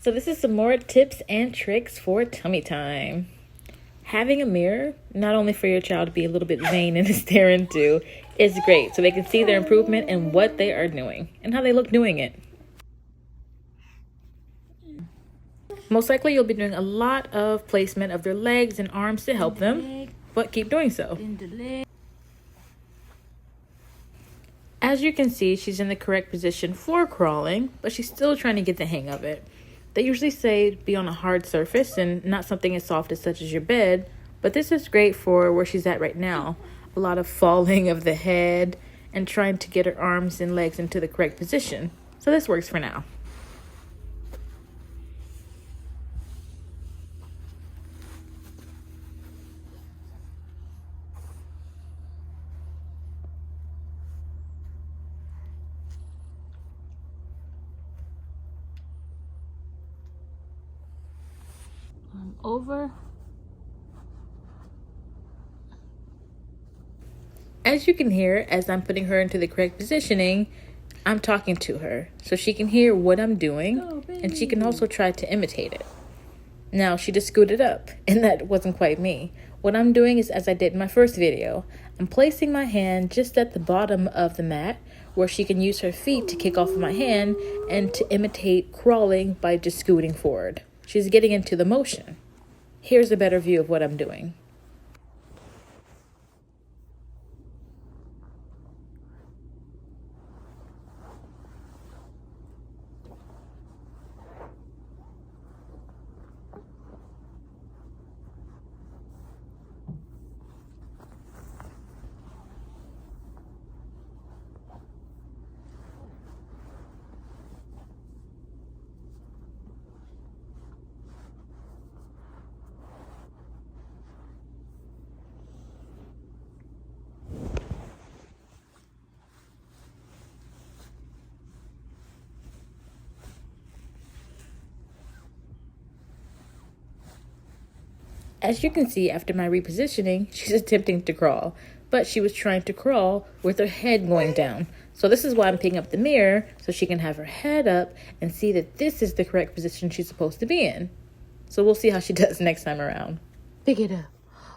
So this is some more tips and tricks for tummy time. Having a mirror, not only for your child to be a little bit vain and to stare into, is great so they can see their improvement in what they are doing and how they look doing it. Most likely you'll be doing a lot of placement of their legs and arms to help them, but keep doing so. As you can see, she's in the correct position for crawling, but she's still trying to get the hang of it. They usually say be on a hard surface and not something as soft as such as your bed, but this is great for where she's at right now. A lot of falling of the head and trying to get her arms and legs into the correct position. So this works for now. Over. As you can hear, as I'm putting her into the correct positioning, I'm talking to her so she can hear what I'm doing, and she can also try to imitate it. Now she just scooted up, and that wasn't quite me. What I'm doing is as I did in my first video. I'm placing my hand just at the bottom of the mat where she can use her feet to kick off of my hand and to imitate crawling by just scooting forward. She's getting into the motion. Here's a better view of what I'm doing. As you can see, after my repositioning, she's attempting to crawl, but she was trying to crawl with her head going down. So this is why I'm picking up the mirror so she can have her head up and see that this is the correct position she's supposed to be in. So we'll see how she does next time around. Pick it up.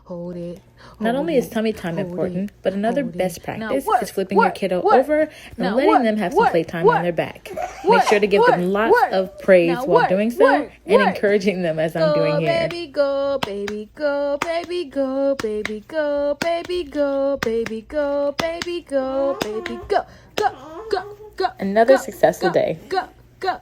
Hold it. Not only is tummy time important, but another best practice is flipping your kiddo over and letting them have some playtime on their back. Make sure to give them lots of praise while doing so and encouraging them as I'm doing here. Baby, go, baby, go, baby, go, baby, go, baby, go, baby, go, baby, go, baby, go, go, go, go. Another successful day. Go, go.